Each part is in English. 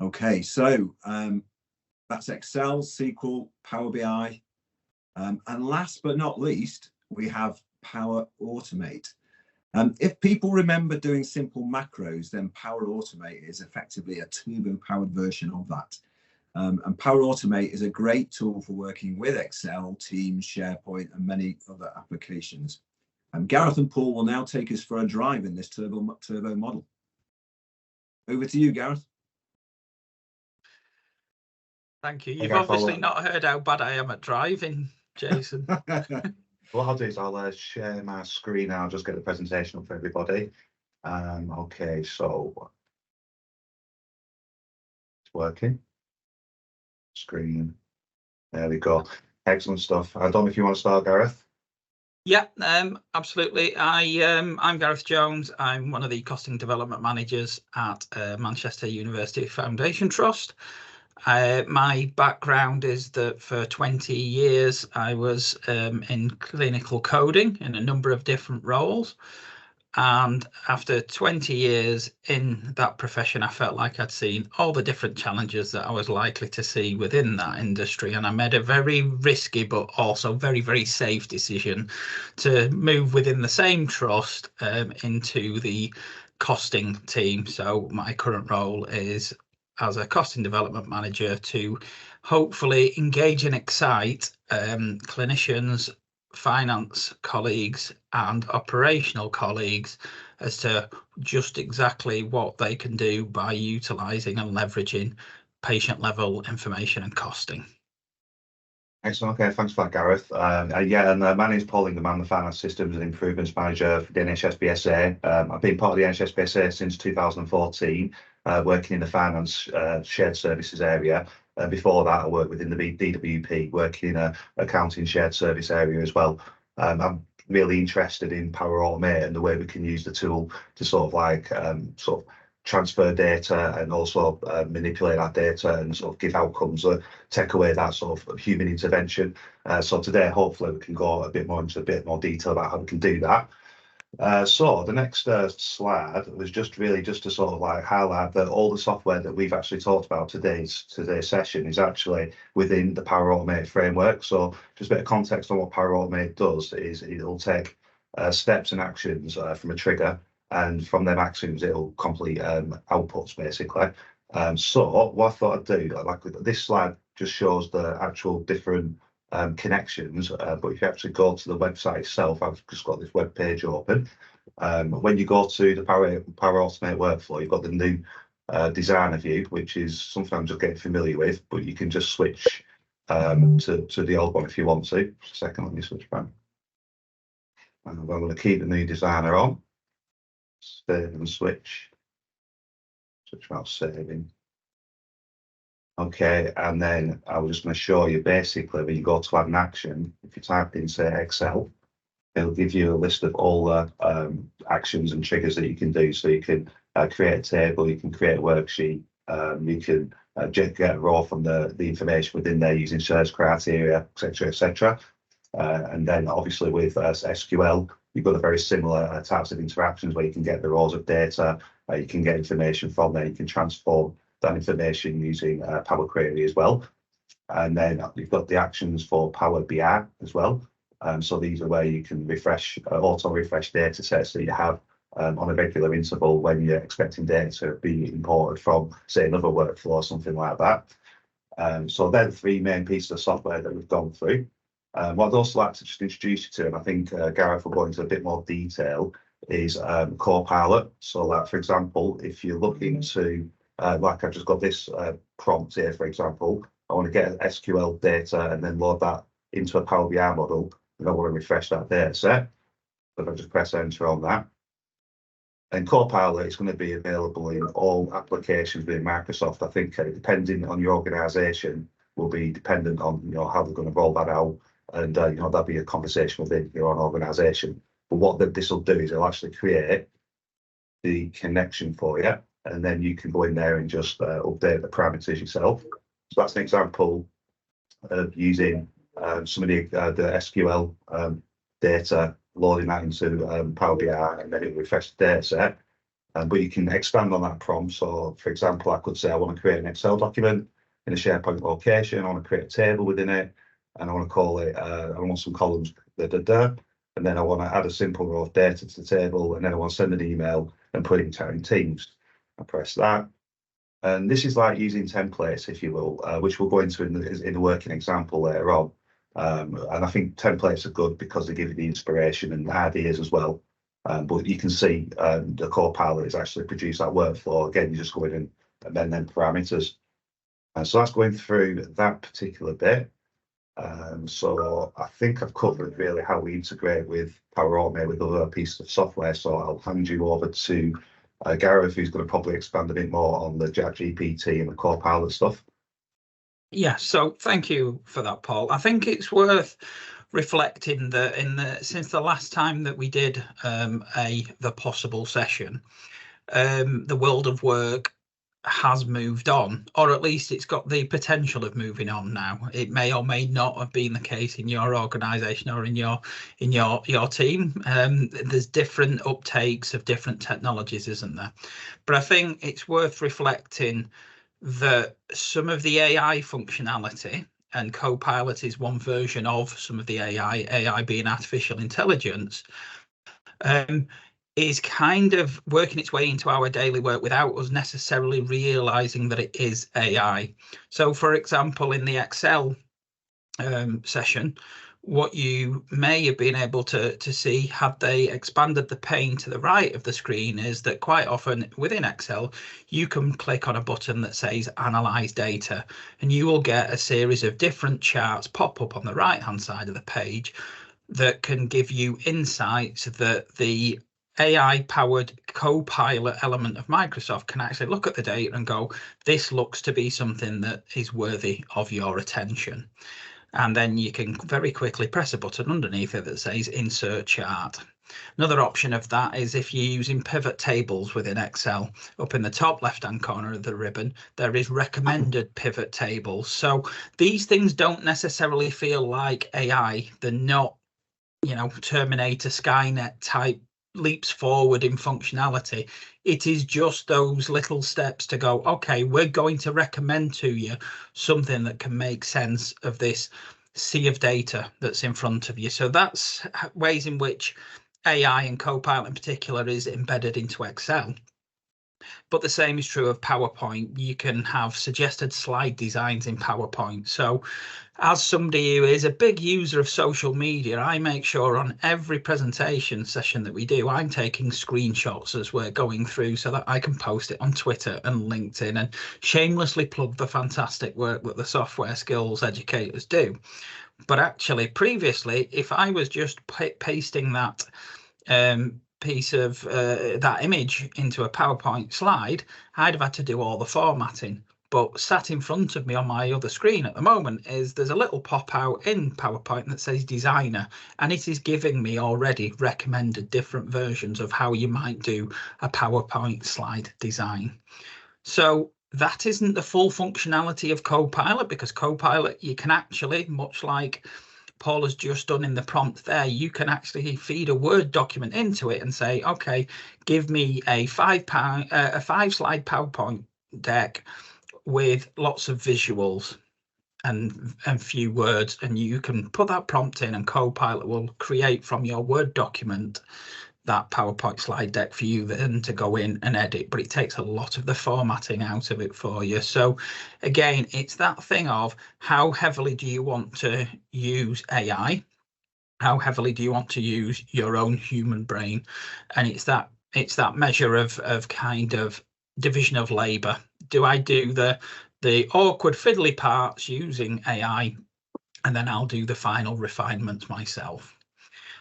Okay, so that's Excel, SQL, Power BI, and last but not least, we have Power Automate. If people remember doing simple macros, then Power Automate is effectively a turbo-powered version of that. And Power Automate is a great tool for working with Excel, Teams, SharePoint, and many other applications. Gareth and Paul will now take us for a drive in this turbo model. Over to you, Gareth. Thank you. You've obviously not heard how bad I am at driving, Jason. What I'll do is I'll share my screen now, just get the presentation up for everybody. Okay, so it's working. Screen. There we go. Excellent stuff. I don't know if you want to start, Gareth. Yeah, absolutely. I'm Gareth Jones. I'm one of the costing development managers at Manchester University Foundation Trust. My background is that for 20 years I was in clinical coding in a number of different roles. And after 20 years in that profession, I felt like I'd seen all the different challenges that I was likely to see within that industry. And I made a very risky, but also very, very safe decision to move within the same trust into the costing team. So my current role is as a costing development manager to hopefully engage and excite clinicians, finance colleagues and operational colleagues as to just exactly what they can do by utilising and leveraging patient level information and costing. Excellent. Okay, thanks for that, Gareth. My name is Paul Ingham. I'm the Finance Systems and Improvements Manager for the NHS BSA. I've been part of the NHS BSA since 2014, working in the finance shared services area. Before that, I worked within the DWP, working in a accounting shared service area as well. I'm really interested in Power Automate and the way we can use the tool to sort of transfer data and also manipulate that data and sort of give outcomes, take away that sort of human intervention. So today, hopefully, we can go into a bit more detail about how we can do that. So the next slide was just to sort of like highlight that all the software that we've actually talked about today's session is actually within the Power Automate framework. So just a bit of context on what Power Automate does is it'll take steps and actions from a trigger, and from them actions it'll complete outputs basically. So what I thought I'd do, like this slide just shows the actual different connections, but if you actually go to the website itself, I've just got this web page open. When you go to the Power Automate workflow, you've got the new designer view, which is something I'm just getting familiar with, but you can just switch to the old one if you want to. Just a second, let me switch back. And I'm going to keep the new designer on. Save and switch. Switch about saving. Okay, and then I was just going to show you basically when you go to add an action, if you type in say Excel, it'll give you a list of all the actions and triggers that you can do. So you can create a table, you can create a worksheet, you can get a row from the information within there using search criteria, etc., etc. And then obviously with SQL, you've got a very similar types of interactions where you can get the rows of data, you can get information from there, you can transform that information using Power Query as well. And then you've got the actions for Power BI as well. So these are where you can auto refresh data sets that you have on a regular interval when you're expecting data to be imported from, say, another workflow or something like that. So they're the three main pieces of software that we've gone through. What I'd also like to just introduce you to, and I think Gareth will go into a bit more detail, is Copilot. So like, for example, if you're looking to, like I've just got this prompt here, for example, I want to get SQL data and then load that into a Power BI model, and I want to refresh that data set. So if I just press enter on that, and Copilot is going to be available in all applications within Microsoft. I think depending on your organisation will be dependent on how they're going to roll that out, and that'll be a conversation within your own organisation. But what this will do is it'll actually create the connection for you, and then you can go in there and just update the parameters yourself. So that's an example of using some of the SQL data, loading that into Power BI, and then it will refresh the data set. But you can expand on that prompt. So, for example, I could say I want to create an Excel document in a SharePoint location. I want to create a table within it, and I want to call it, I want some columns, and then I want to add a simple row of data to the table, and then I want to send an email and put it in Teams. I press that. And this is like using templates, if you will, which we'll go into in the working example later on. And I think templates are good because they give you the inspiration and ideas as well. But you can see the Copilot is actually produced that workflow. Again, you just go in and amend them parameters. And so that's going through that particular bit. So I think I've covered really how we integrate with Power Automate with other pieces of software. So I'll hand you over to Gareth, who's going to probably expand a bit more on the ChatGPT and the Copilot stuff. Yeah, so thank you for that, Paul. I think it's worth reflecting that since the last time that we did the possible session, the world of work has moved on, or at least it's got the potential of moving on now. It may or may not have been the case in your organization or in your team. There's different uptakes of different technologies, isn't there? But I think it's worth reflecting that some of the AI functionality, and Copilot is one version of some of the AI being artificial intelligence, is kind of working its way into our daily work without us necessarily realizing that it is AI. So, for example, in the Excel session, what you may have been able to see had they expanded the pane to the right of the screen is that quite often within Excel, you can click on a button that says Analyze Data, and you will get a series of different charts pop up on the right-hand side of the page that can give you insights that the AI-powered Copilot element of Microsoft can actually look at the data and go, this looks to be something that is worthy of your attention. And then you can very quickly press a button underneath it that says Insert Chart. Another option of that is if you're using pivot tables within Excel, up in the top left-hand corner of the ribbon, there is recommended pivot tables. So these things don't necessarily feel like AI. They're not, Terminator, Skynet type leaps forward in functionality. It is just those little steps to go, okay, we're going to recommend to you something that can make sense of this sea of data that's in front of you. So that's ways in which AI and Copilot in particular is embedded into Excel. But the same is true of PowerPoint. You can have suggested slide designs in PowerPoint. So as somebody who is a big user of social media, I make sure on every presentation session that we do, I'm taking screenshots as we're going through so that I can post it on Twitter and LinkedIn and shamelessly plug the fantastic work that the software skills educators do. But actually, previously, if I was just pasting that piece of that image into a PowerPoint slide, I'd have had to do all the formatting. But sat in front of me on my other screen at the moment there's a little pop out in PowerPoint that says designer, and it is giving me already recommended different versions of how you might do a PowerPoint slide design. So that isn't the full functionality of Copilot, because Copilot, you can actually, much like Paul has just done in the prompt there, you can actually feed a Word document into it and say, okay, give me a 5-slide PowerPoint deck with lots of visuals and few words, and you can put that prompt in and Copilot will create from your Word document that PowerPoint slide deck for you then to go in and edit, but it takes a lot of the formatting out of it for you. So again, it's that thing of how heavily do you want to use AI? How heavily do you want to use your own human brain? And it's that measure of kind of division of labor. Do I do the awkward fiddly parts using AI, and then I'll do the final refinements myself?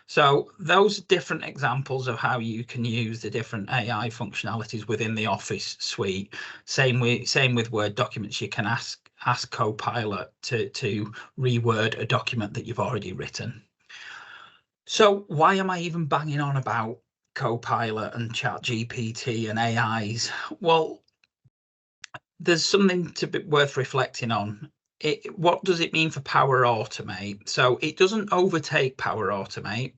So those are different examples of how you can use the different AI functionalities within the Office suite. Same with Word documents. You can ask Copilot to reword a document that you've already written. So why am I even banging on about Copilot and ChatGPT and AIs? Well, there's something worth reflecting on. What does it mean for Power Automate? So it doesn't overtake Power Automate,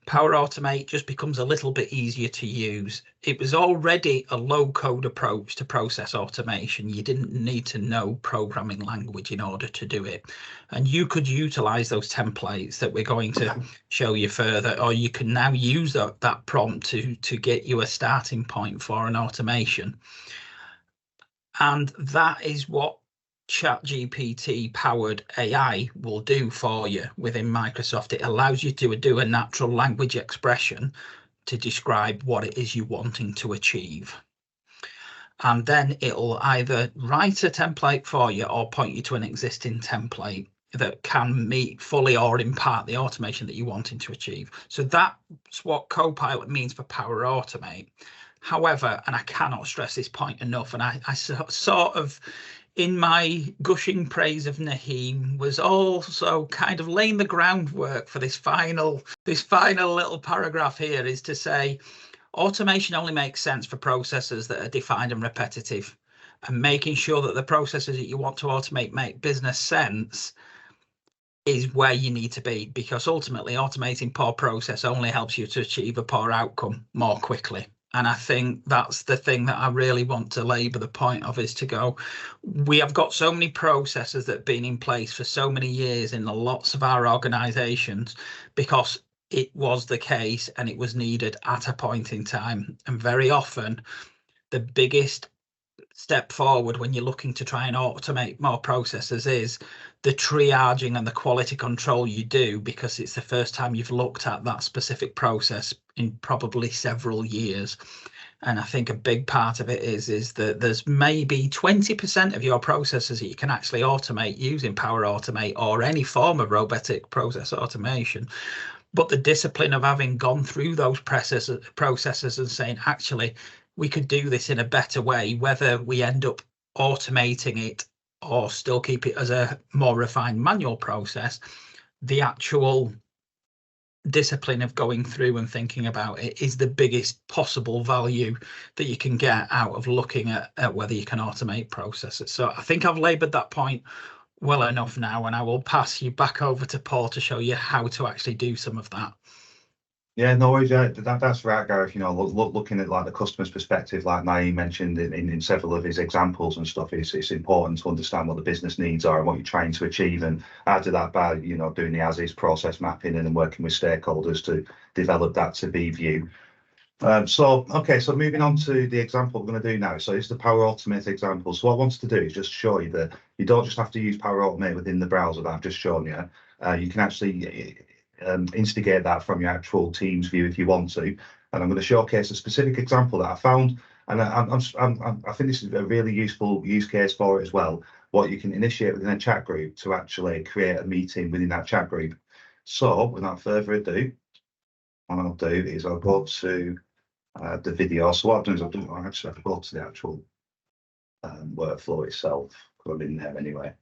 Power Automate just becomes a little bit easier to use. It was already a low-code approach to process automation. You didn't need to know programming language in order to do it. And you could utilize those templates that we're going to show you further, or you can now use that prompt to get you a starting point for an automation. And that is what ChatGPT powered AI will do for you within Microsoft. It allows you to do a natural language expression to describe what it is you're wanting to achieve. And then it'll either write a template for you or point you to an existing template that can meet fully or in part the automation that you're wanting to achieve. So that's what Copilot means for Power Automate. However, and I cannot stress this point enough, and I sort of, in my gushing praise of Naheem, was also kind of laying the groundwork for this final little paragraph here, is to say automation only makes sense for processes that are defined and repetitive, and making sure that the processes that you want to automate make business sense is where you need to be, because ultimately automating poor process only helps you to achieve a poor outcome more quickly. And I think that's the thing that I really want to labour the point of, is to go, we have got so many processes that have been in place for so many years in lots of our organisations because it was the case and it was needed at a point in time. And very often the biggest step forward when you're looking to try and automate more processes is the triaging and the quality control you do, because it's the first time you've looked at that specific process in probably several years. And I think a big part of it is that there's maybe 20% of your processes that you can actually automate using Power Automate or any form of robotic process automation. But the discipline of having gone through those processes and saying, actually, we could do this in a better way, whether we end up automating it or still keep it as a more refined manual process, the actual discipline of going through and thinking about it is the biggest possible value that you can get out of looking at whether you can automate processes. So I think I've laboured that point well enough now, and I will pass you back over to Paul to show you how to actually do some of that. Yeah, no worries. Yeah, that's right, Gareth. You know, looking at like the customer's perspective, like Naeem mentioned in several of his examples and stuff, it's important to understand what the business needs are and what you're trying to achieve, and I do that by, you know, doing the as-is process mapping and then working with stakeholders to develop that to be view. So moving on to the example we're going to do now. So it's the Power Automate example. So what I wanted to do is just show you that you don't just have to use Power Automate within the browser that I've just shown you. You can actually instigate that from your actual Teams view if you want to. And I'm going to showcase a specific example that I found, and I think this is a really useful use case for it as well. What you can initiate within a chat group to actually create a meeting within that chat group. So without further ado, what I'll do is I'll go to the video. So what I'll do is I'll actually have to go to the actual workflow itself, because I'm in there anyway.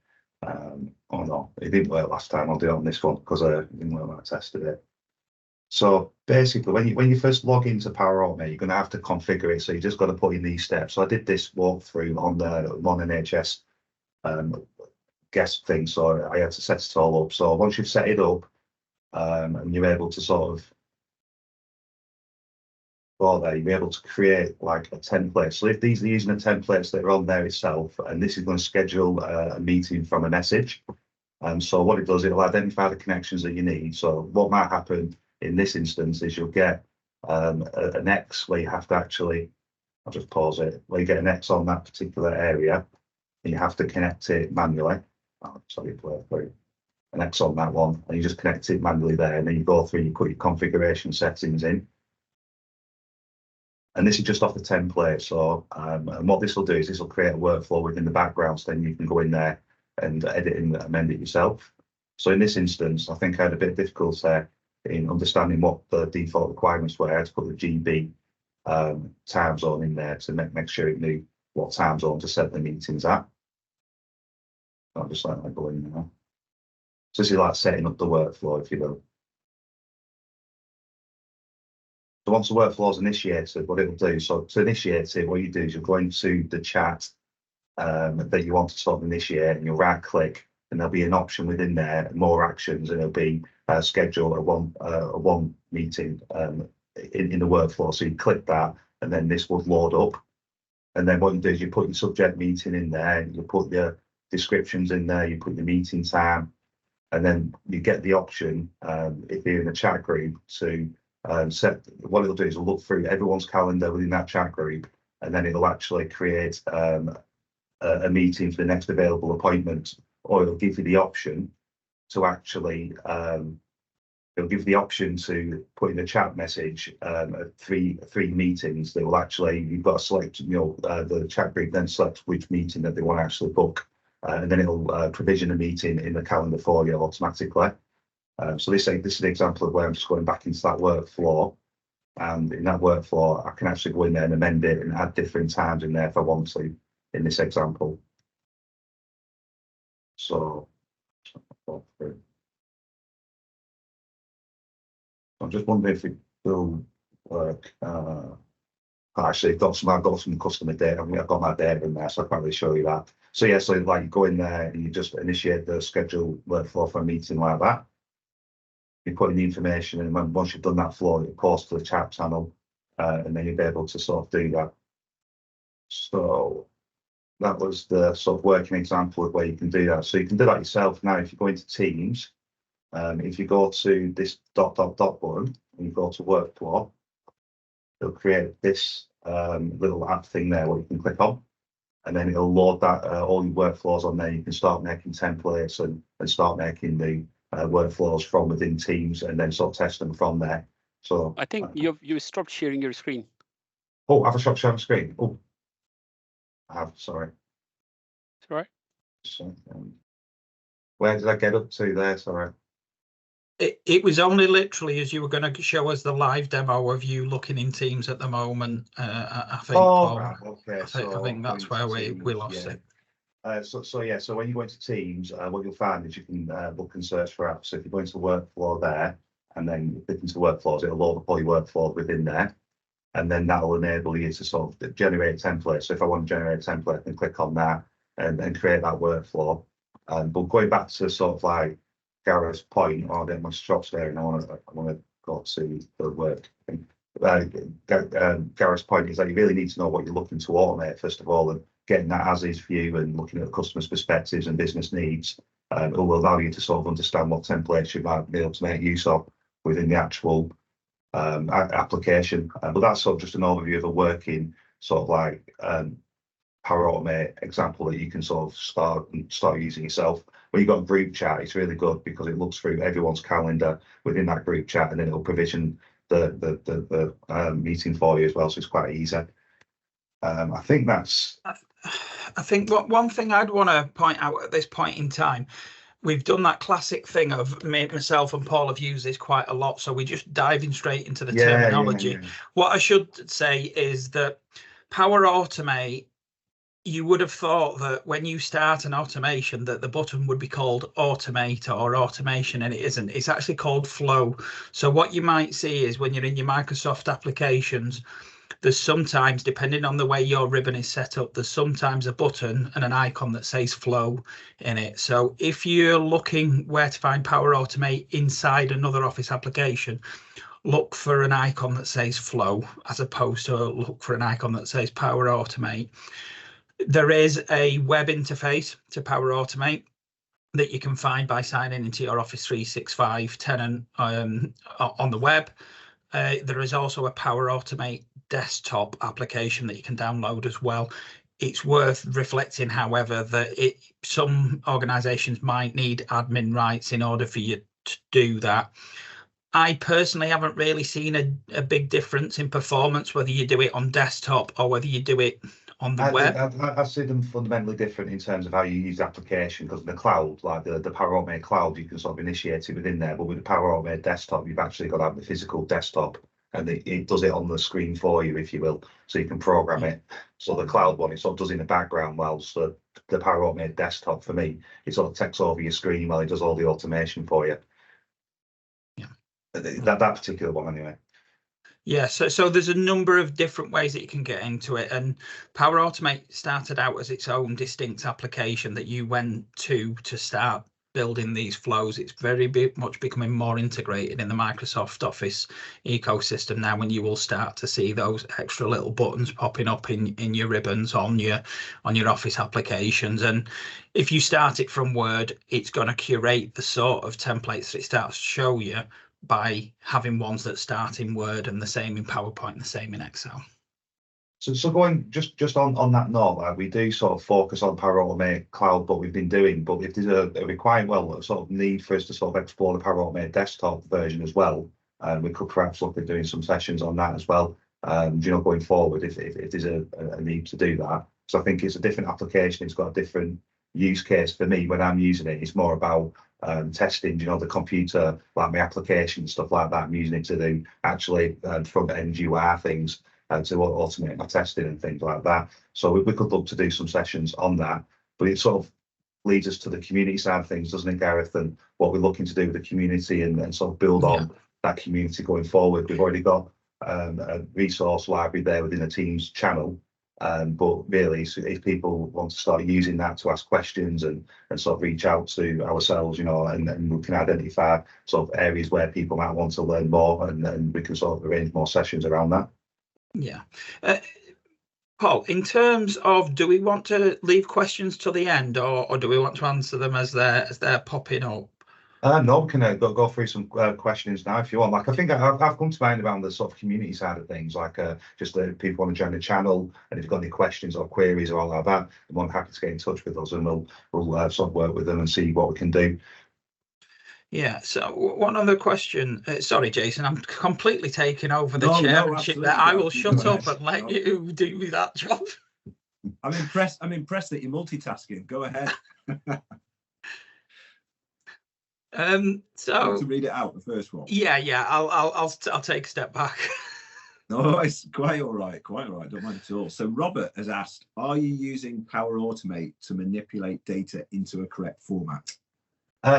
Oh no, it didn't work last time. I'll do it on this one because it didn't work when I tested it. So basically, when you first log into Power Automate, you're going to have to configure it. So you just got to put in these steps. So I did this walkthrough on the NHS guest thing. So I had to set it all up. So once you've set it up and you're able to sort of go there, you're able to create like a template. So if these are using the templates that are on there itself, and this is going to schedule a meeting from a message. So what it does, it'll identify the connections that you need. So what might happen in this instance is you'll get an X where you have to actually, I'll just pause it, where you get an X on that particular area and you have to connect it manually. Oh, sorry, play through. An X on that one, and you just connect it manually there, and then you go through, you put your configuration settings in. And this is just off the template. So and what this will do is this will create a workflow within the background, so then you can go in there and edit and amend it yourself. So in this instance, I think I had a bit of difficulty in understanding what the default requirements were. I had to put the GB time zone in there to make sure it knew what time zone to set the meetings at. I'll just let that go in now. So this is like setting up the workflow, if you will. So once the workflow is initiated, what it will do, so to initiate it, what you do is you'll go into the chat that you want to sort of initiate, and you'll right click, and there'll be an option within there, more actions, and it'll be schedule a one meeting in the workflow. So you click that, and then this would load up. And then what you do is you put your subject meeting in there, you put your descriptions in there, you put your meeting time, and then you get the option, if you're in a chat group, to set. What it'll do is it'll look through everyone's calendar within that chat group, and then it'll actually create a meeting for the next available appointment, or it'll give you the option to actually it'll give the option to put in a chat message three meetings. They will actually, you've got to select, the chat group then selects which meeting that they want to actually book, and then it'll provision a meeting in the calendar for you automatically. So this is an example of where I'm just going back into that workflow, and in that workflow I can actually go in there and amend it and add different times in there if I want to, in this example. So I'm just wondering if it will work. Actually, I've got some customer data. I mean, I've got my data in there, so I can't really show you that. So yeah, so like you go in there and you just initiate the schedule workflow for a meeting like that. You put in the information, and once you've done that flow, it posts to the chat channel, and then you'll be able to sort of do that. So that was the sort of working example of where you can do that. So you can do that yourself now. If you go into Teams, if you go to this ... button and you go to workflow, it'll create this little app thing there where you can click on, and then it'll load that all your workflows on there. You can start making templates and start making the workflows from within Teams, and then sort of test them from there. So I think you stopped sharing your screen. Oh, I have a stopped sharing screen. Oh, I have. Sorry. It's all right. So, where did I get up to there? Sorry. It was only literally as you were going to show us the live demo of you looking in Teams at the moment. I think. Oh, right. Okay. I think that's where we lost it. So when you go into Teams, what you'll find is you can look and search for apps. So if you go into workflow there, and then you click into workflows, it'll load up all your workflows within there, and then that will enable you to sort of generate a template. So if I want to generate a template, I can click on that and create that workflow. But going back to sort of like Gareth's point, I'll get my shots there, and I want to go to the work. Gareth's point is that you really need to know what you're looking to automate first of all, and getting that as is view and looking at the customer's perspectives and business needs. It will allow you to sort of understand what templates you might be able to make use of within the actual application. But that's sort of just an overview of a working sort of like Power Automate example that you can sort of start using yourself. When you've got a group chat, it's really good because it looks through everyone's calendar within that group chat, and then it'll provision the meeting for you as well. So it's quite easy. I think that's. I think one thing I'd want to point out at this point in time, we've done that classic thing of myself and Paul have used this quite a lot, so we're just diving straight into the terminology. Yeah. What I should say is that Power Automate, you would have thought that when you start an automation that the button would be called Automate or Automation, and it isn't. It's actually called Flow. So what you might see is when you're in your Microsoft applications, there's sometimes, depending on the way your ribbon is set up, there's sometimes a button and an icon that says Flow in it. So if you're looking where to find Power Automate inside another Office application, look for an icon that says Flow as opposed to look for an icon that says Power Automate. There is a web interface to Power Automate that you can find by signing into your Office 365 tenant on the web. There is also a Power Automate desktop application that you can download as well. It's worth reflecting, however, that some organizations might need admin rights in order for you to do that. I personally haven't really seen a big difference in performance, whether you do it on desktop or whether you do it on the web. I see them fundamentally different in terms of how you use the application, because in the cloud, like the Power Automate cloud, you can sort of initiate it within there, but with the Power Automate desktop, you've actually got to have the physical desktop, and it does it on the screen for you, if you will, so you can program it. So the cloud one, it sort of does in the background, whilst the Power Automate desktop, for me, it sort of takes over your screen while it does all the automation for you. Yeah. That particular one, anyway. Yeah, so there's a number of different ways that you can get into it, and Power Automate started out as its own distinct application that you went to start building these flows. It's very much becoming more integrated in the Microsoft Office ecosystem now, when you will start to see those extra little buttons popping up in your ribbons on your Office applications. And if you start it from Word, it's going to curate the sort of templates that it starts to show you by having ones that start in Word and the same in PowerPoint and the same in Excel. So going just on that note, like, we do sort of focus on Power Automate Cloud, but we've been doing, but if there's a requirement, sort of need for us to sort of explore the Power Automate desktop version as well, we could perhaps look at doing some sessions on that as well. You know, going forward, if there's a need to do that, so I think it's a different application. It's got a different use case for me when I'm using it. It's more about testing, you know, the computer, like my application, stuff like that. I'm using it to do actually front end UI things. To automate my testing and things like that. So we could look to do some sessions on that, but it sort of leads us to the community side of things, doesn't it, Gareth? And what we're looking to do with the community and sort of build on that community going forward. We've already got a resource library there within the Teams channel, but really, if people want to start using that to ask questions and sort of reach out to ourselves, you know, and we can identify sort of areas where people might want to learn more, and we can sort of arrange more sessions around that. Yeah. Paul, in terms of, do we want to leave questions to the end, or do we want to answer them as they're popping up? No, we can go through some questions now if you want. Like, I think I've come to mind around the sort of community side of things, like just people want to join the channel, and if you've got any questions or queries or all like that, I'm more than happy to get in touch with us, and we'll sort of work with them and see what we can do. Yeah, so one other question. Sorry, Jason, I'm completely taking over the chairmanship there. I will shut up and let you do that job. I'm impressed that you're multitasking. Go ahead. So to read it out, the first one. Yeah, I'll take a step back. No, it's quite all right. Don't mind at all. So Robert has asked, are you using Power Automate to manipulate data into a correct format?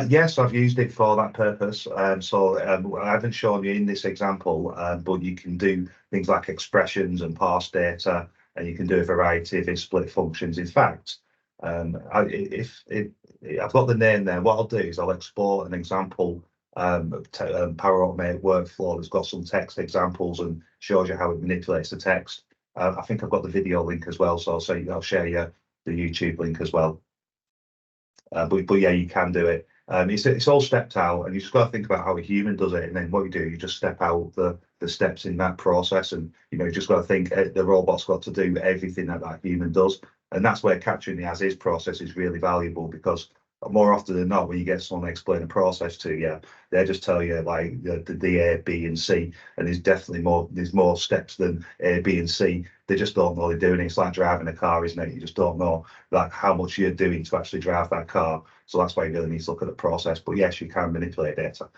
Yes, I've used it for that purpose. So I haven't shown you in this example, but you can do things like expressions and parse data, and you can do a variety of split functions. In fact, if I've got the name there, what I'll do is I'll export an example Power Automate workflow that's got some text examples and shows you how it manipulates the text. I think I've got the video link as well, so I'll share you the YouTube link as well. But yeah, you can do it. It's all stepped out, and you just got to think about how a human does it, and then what you do, you just step out the steps in that process, and you know, you just got to think the robot's got to do everything that human does, and that's where capturing the as-is process is really valuable, because more often than not, when you get someone to explain a process to you, they just tell you like the A, B, and C, and there's more steps than A, B, and C. They just don't know they're doing it. It's like driving a car, isn't it? You just don't know like how much you're doing to actually drive that car. So that's why you really need to look at the process. But yes, you can manipulate data.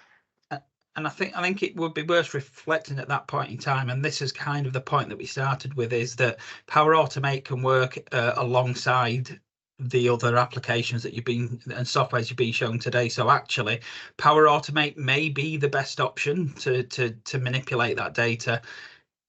And I think it would be worth reflecting at that point in time, and this is kind of the point that we started with, is that Power Automate can work alongside the other applications that and softwares you've been shown today. So actually, Power Automate may be the best option to manipulate that data.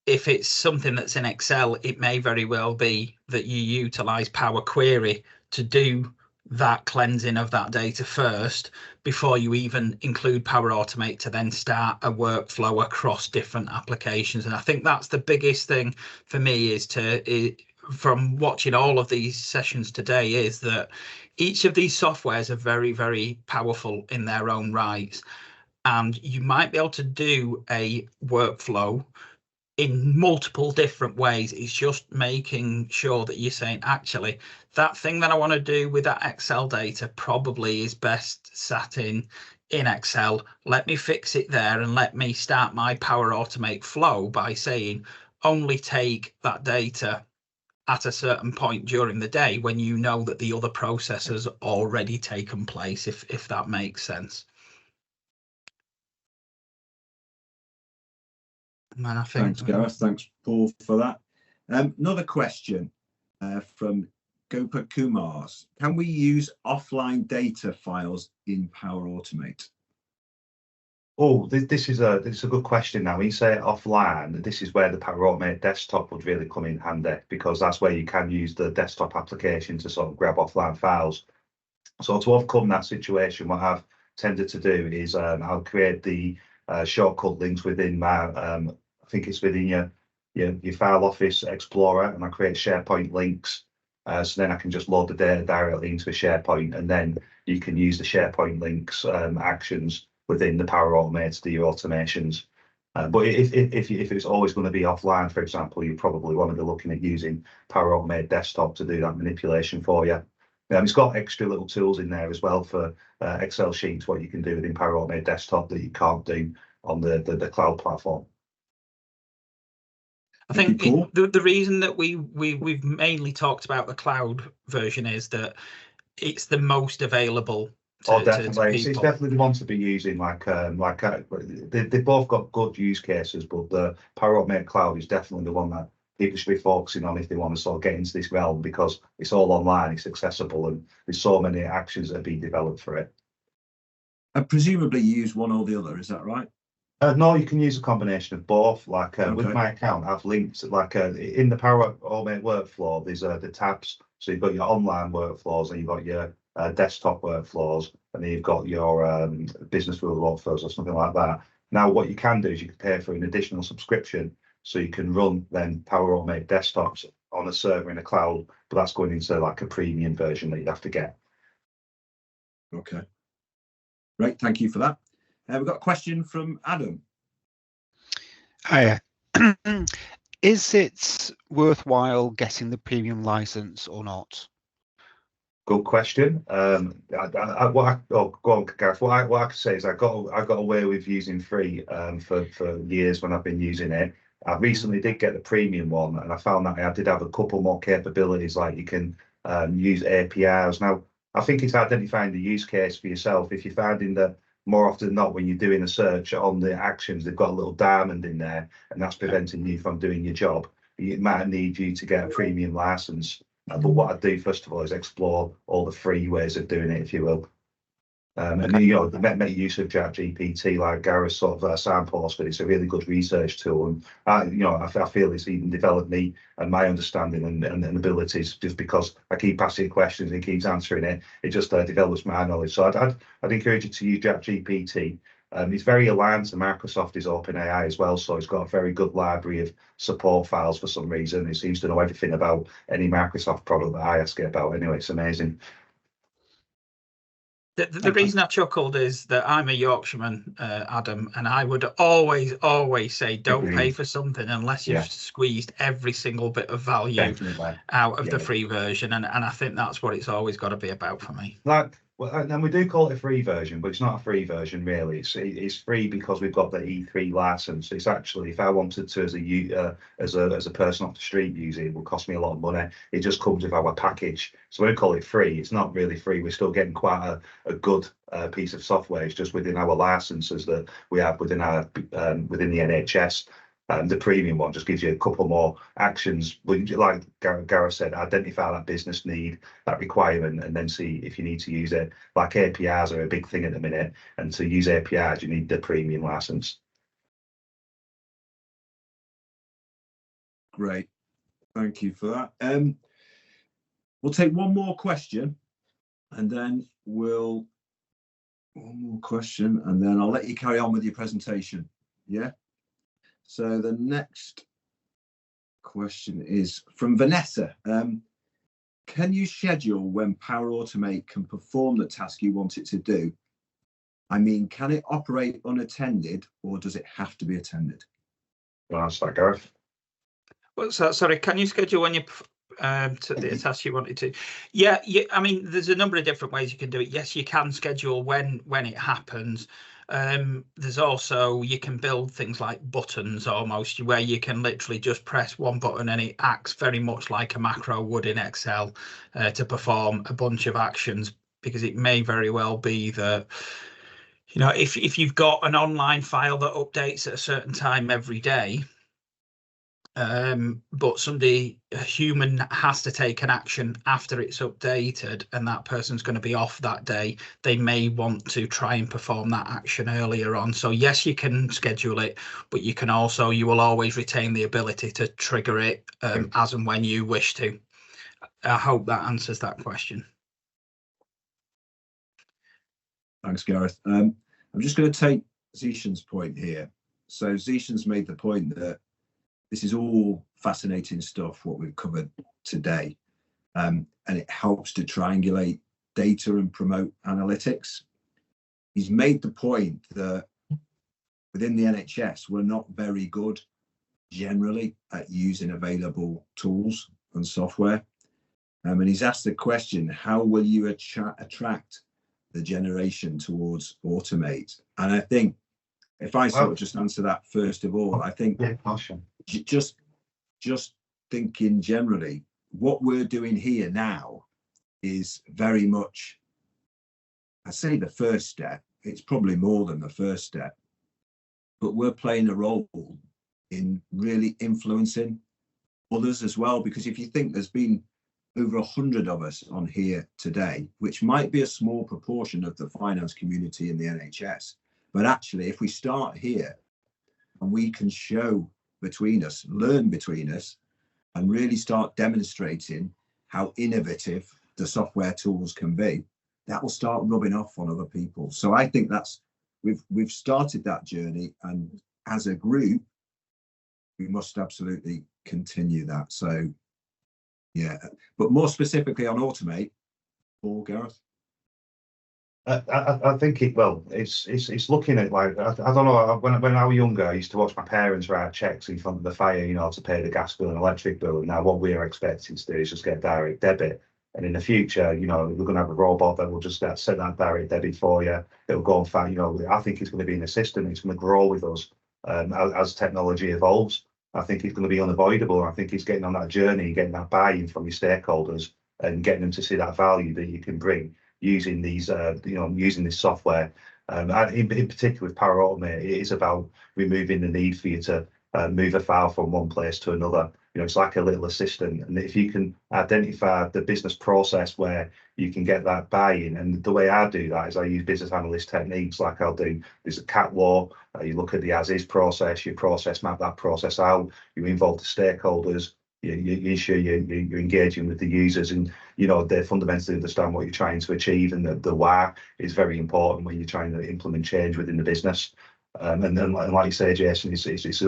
If it's something that's in Excel, it may very well be that you utilize Power Query to do that cleansing of that data first before you even include Power Automate to then start a workflow across different applications. And I think that's the biggest thing for me from watching all of these sessions today, is that each of these softwares are very, very powerful in their own rights, and you might be able to do a workflow in multiple different ways. It's just making sure that you're saying, actually, that thing that I want to do with that Excel data probably is best sat in Excel. Let me fix it there, and let me start my Power Automate flow by saying only take that data at a certain point during the day when you know that the other process has already taken place, if that makes sense. Man, Thanks, Gareth. Thanks, Paul, for that. Another question from Gopa Kumars. Can we use offline data files in Power Automate? Oh, this is a good question. Now, when you say offline, this is where the Power Automate desktop would really come in handy, because that's where you can use the desktop application to sort of grab offline files. So to overcome that situation, what I've tended to do is I'll create the shortcut links within my, I think it's within your File Office Explorer, and I create SharePoint links. So then I can just load the data directly into a SharePoint, and then you can use the SharePoint links actions within the Power Automate to do your automations. But if it's always going to be offline, for example, you probably want to be looking at using Power Automate Desktop to do that manipulation for you. It's got extra little tools in there as well for Excel sheets, what you can do within Power Automate Desktop that you can't do on the cloud platform. I think the reason that we've mainly talked about the cloud version is that it's the most available. Definitely, it's definitely the one to be using. They've both got good use cases, but the Power Automate Cloud is definitely the one that people should be focusing on if they want to sort of get into this realm, because it's all online, it's accessible, and there's so many actions that are being developed for it. And presumably you use one or the other, is that right? No, you can use a combination of both. Okay. With my account, I've linked in the Power Automate workflow. There's the tabs. So you've got your online workflows, and you've got your desktop workflows, and then you've got your business rule workflows or something like that. Now, what you can do is you can pay for an additional subscription, so you can run then Power Automate desktops on a server in the cloud, but that's going into like a premium version that you'd have to get. Okay. Great, thank you for that. We've got a question from Adam. Hiya. Is it worthwhile getting the premium license or not? Good question. Go on, Gareth. What I can say is I got away with using free for years when I've been using it. I recently did get the premium one, and I found that I did have a couple more capabilities, like you can use APIs. Now, I think it's identifying the use case for yourself. If you're finding that more often than not, when you're doing a search on the actions, they've got a little diamond in there, and that's preventing you from doing your job, it might need you to get a premium license. But what I do first of all is explore all the free ways of doing it, if you will. And make use of ChatGPT, like Gareth sort of signposted. It's a really good research tool, and I feel it's even developed me and my understanding and abilities, just because I keep asking questions and he keeps answering it. It just develops my knowledge. So I'd encourage you to use ChatGPT. It's very aligned to Microsoft's OpenAI as well, so it's got a very good library of support files for some reason. It seems to know everything about any Microsoft product that I ask it about. Anyway, it's amazing. The reason I chuckled is that I'm a Yorkshireman, Adam, and I would always say don't pay for something unless you've squeezed every single bit of value out of the free version, and I think that's what it's always got to be about for me. Well, and we do call it a free version, but it's not a free version really. It's free because we've got the E3 license. It's actually, if I wanted to as a person off the street use it, it would cost me a lot of money. It just comes with our package. So we call it free. It's not really free. We're still getting quite a good piece of software. It's just within our licenses that we have within within the NHS. The premium one just gives you a couple more actions. Like Gareth said, identify that business need, that requirement, and then see if you need to use it. Like APIs are a big thing at the minute, and to use APIs, you need the premium license. Great, thank you for that. We'll take one more question, and then one more question, and then I'll let you carry on with your presentation. Yeah. So the next question is from Vanessa. Can you schedule when Power Automate can perform the task you want it to do? I mean, can it operate unattended, or does it have to be attended? Well, that's that, Gareth. Well, sorry, can you schedule when you to the task you wanted to? Yeah, I mean, there's a number of different ways you can do it. Yes, you can schedule when it happens. There's also, you can build things like buttons almost, where you can literally just press one button and it acts very much like a macro would in Excel to perform a bunch of actions, because it may very well be that, you know, if you've got an online file that updates at a certain time every day, but a human has to take an action after it's updated, and that person's going to be off that day, they may want to try and perform that action earlier on. So yes, you can schedule it, but you will always retain the ability to trigger it as and when you wish to. I hope that answers that question. Thanks, Gareth. I'm just going to take Zeeshan's point here. So Zeeshan's made the point that this is all fascinating stuff, what we've covered today, and it helps to triangulate data and promote analytics. He's made the point that within the NHS, we're not very good generally at using available tools and software. And he's asked the question, how will you attract the generation towards automate? And I think if I sort of just answer that first of all, I think just thinking generally, what we're doing here now is very much, I say the first step, it's probably more than the first step, but we're playing a role in really influencing others as well. Because if you think there's been over 100 of us on here today, which might be a small proportion of the finance community in the NHS, but actually if we start here and we can show between us, learn between us, and really start demonstrating how innovative the software tools can be, that will start rubbing off on other people. So I think that's, we've started that journey, and as a group, we must absolutely continue that. So yeah, but more specifically on automate, Paul, Gareth? I think it's looking at, like, I don't know, when I was younger, I used to watch my parents write checks in front of the fire, you know, to pay the gas bill and electric bill. And now what we're expecting to do is just get direct debit. And in the future, you know, we're going to have a robot that will just set that direct debit for you. It'll go and find, you know, I think it's going to be an assistant. It's going to grow with us as technology evolves. I think it's going to be unavoidable. I think it's getting on that journey, getting that buy-in from your stakeholders and getting them to see that value that you can bring using these, using this software. In particular with Power Automate, it is about removing the need for you to move a file from one place to another. You know, it's like a little assistant. And if you can identify the business process where you can get that buy-in, and the way I do that is I use business analyst techniques, like I'll do, there's a CAT law, you look at the as-is process, you process map that process out, you involve the stakeholders, you ensure you're engaging with the users, and you know they fundamentally understand what you're trying to achieve, and the why is very important when you're trying to implement change within the business. And like you say, Jason, it's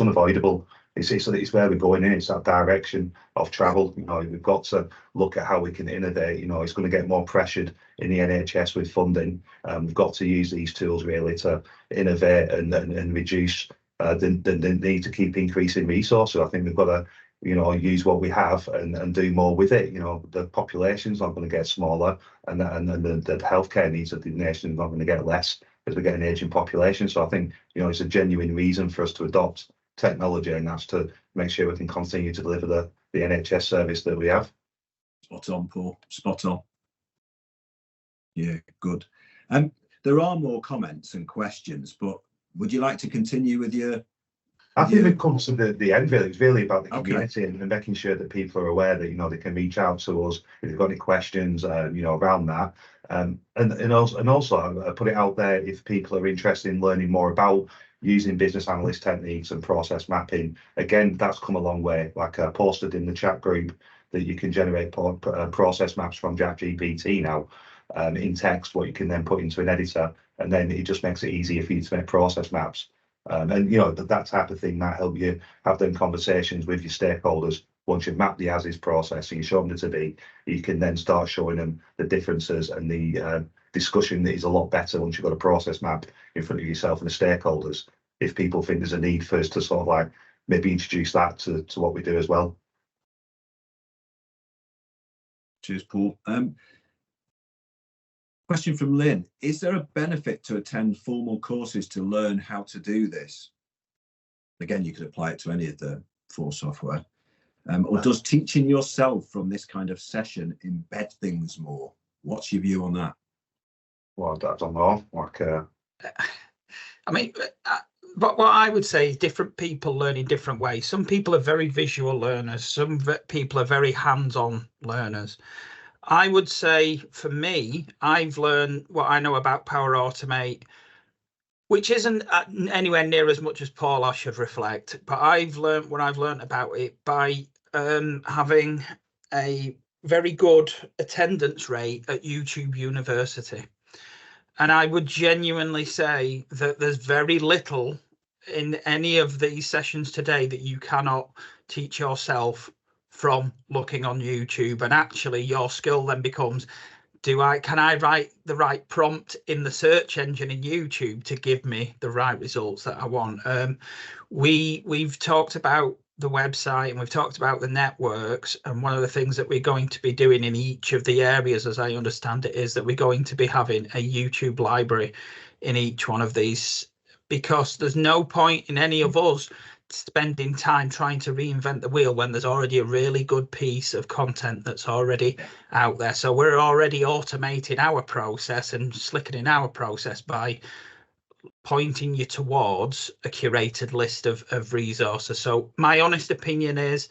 unavoidable. It's where we're going in. It's that direction of travel. You know, we've got to look at how we can innovate. You know, it's going to get more pressured in the NHS with funding. We've got to use these tools really to innovate and reduce the need to keep increasing resources. I think we've got to, you know, use what we have and do more with it. You know, the population's not going to get smaller, and the healthcare needs of the nation is not going to get less as we get an aging population. So I think, you know, it's a genuine reason for us to adopt technology, and that's to make sure we can continue to deliver the NHS service that we have. Spot on, Paul. Spot on. Yeah, good. There are more comments and questions, but would you like to continue with your? I think it comes to the end really. It's really about the community and making sure that people are aware that, you know, they can reach out to us if they've got any questions, you know, around that. And also I put it out there if people are interested in learning more about using business analyst techniques and process mapping. Again, that's come a long way. Like I posted in the chat group that you can generate process maps from ChatGPT now in text, what you can then put into an editor, and then it just makes it easier for you to make process maps. And you know, that type of thing might help you have them conversations with your stakeholders. Once you've mapped the as-is process and you show them the to be, you can then start showing them the differences, and the discussion that is a lot better once you've got a process map in front of yourself and the stakeholders. If people think there's a need for us to sort of like maybe introduce that to what we do as well. Cheers, Paul. Question from Lynn. Is there a benefit to attend formal courses to learn how to do this? Again, you could apply it to any of the 4 software. Or does teaching yourself from this kind of session embed things more? What's your view on that? Well, I don't know. Like, I mean, but what I would say is different people learn in different ways. Some people are very visual learners. Some people are very hands-on learners. I would say for me, I've learned what I know about Power Automate, which isn't anywhere near as much as Paul, I should reflect, but I've learned what I've learned about it by having a very good attendance rate at YouTube University. And I would genuinely say that there's very little in any of these sessions today that you cannot teach yourself from looking on YouTube. And actually your skill then becomes, can I write the right prompt in the search engine in YouTube to give me the right results that I want? We've talked about the website and we've talked about the networks, and one of the things that we're going to be doing in each of the areas, as I understand it, is that we're going to be having a YouTube library in each one of these, because there's no point in any of us spending time trying to reinvent the wheel when there's already a really good piece of content that's already out there. So we're already automating our process and slickening our process by pointing you towards a curated list of resources. So my honest opinion is,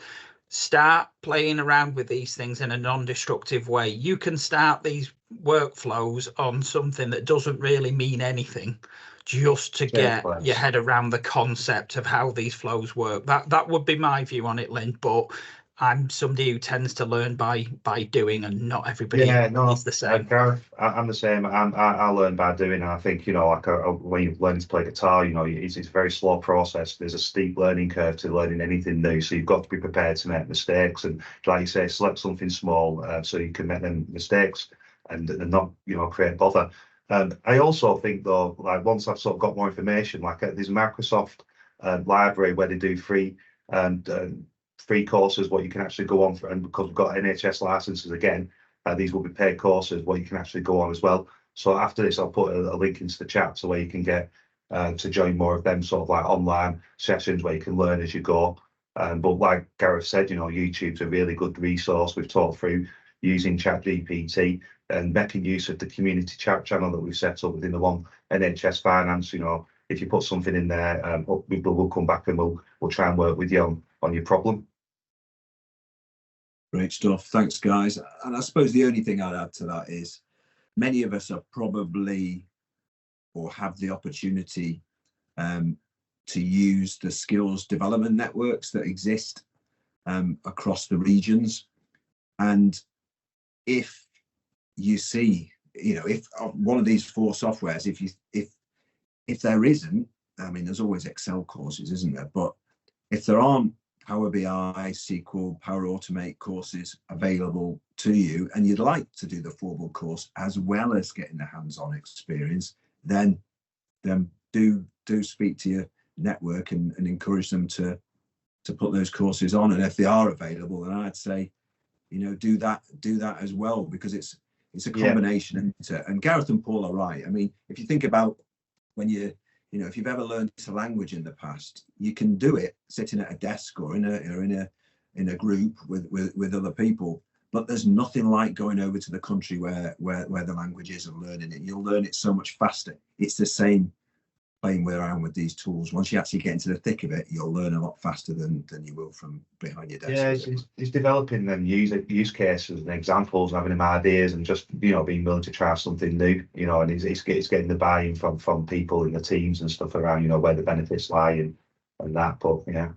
start playing around with these things in a non-destructive way. You can start these workflows on something that doesn't really mean anything, just to get your head around the concept of how these flows work. That would be my view on it, Lynn, but I'm somebody who tends to learn by doing, and not everybody is the same. Gareth, I'm the same. I learn by doing, and I think, you know, like when you learn to play guitar, you know, it's a very slow process. There's a steep learning curve to learning anything new, so you've got to be prepared to make mistakes, and like you say, select something small so you can make them mistakes and not, you know, create bother. I also think though, like once I've sort of got more information, like there's a Microsoft library where they do free courses, what you can actually go on for, and because we've got NHS licenses again, these will be paid courses what you can actually go on as well. So after this, I'll put a link into the chat so where you can get to join more of them sort of like online sessions where you can learn as you go. But like Gareth said, you know, YouTube's a really good resource. We've talked through using ChatGPT and making use of the community chat channel that we've set up within the One NHS Finance. You know, if you put something in there, we'll come back and we'll try and work with you on your problem. Great stuff. Thanks, guys. And I suppose the only thing I'd add to that is many of us are probably, or have the opportunity to use the skills development networks that exist across the regions. And if you see, you know, if one of these 4 softwares, if there isn't, I mean, there's always Excel courses, isn't there? But if there aren't Power BI, SQL, Power Automate courses available to you, and you'd like to do the formal course as well as getting the hands-on experience, then do speak to your network and encourage them to put those courses on. And if they are available, then I'd say, you know, do that as well, because it's a combination. Yeah. And Gareth and Paul are right. I mean, if you think about when you know, if you've ever learned a language in the past, you can do it sitting at a desk or in a group with other people. But there's nothing like going over to the country where the language is and learning it. You'll learn it so much faster. It's the same playing around with these tools. Once you actually get into the thick of it, you'll learn a lot faster than you will from behind your desk. Yeah, it's developing them use cases and examples, and having them ideas, and just, you know, being willing to try something new, you know, and it's getting the buy-in from people in the teams and stuff around, you know, where the benefits lie and that. But yeah,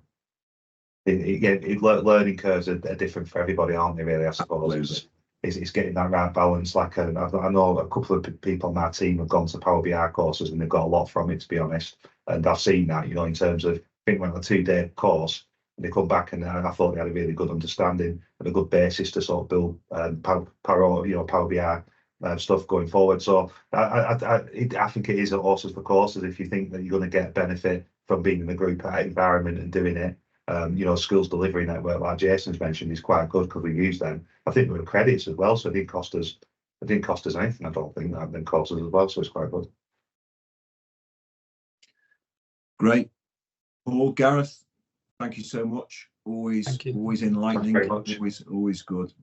learning curves are different for everybody, aren't they? Really, I suppose. It's getting that right balance. Like I know a couple of people on my team have gone to Power BI courses and they've got a lot from it, to be honest. And I've seen that, you know, in terms of, I think went on a 2-day course and they come back and I thought they had a really good understanding and a good basis to sort of build Power BI stuff going forward. So I think it is a horses for courses. If you think that you're going to get benefit from being in a group environment and doing it, you know, skills delivery network like Jason's mentioned is quite good because we use them. I think there were credits as well, so it didn't cost us anything. I don't think that then cost us as well, so it's quite good. Great. Paul, Gareth, thank you so much. Always enlightening. Always good.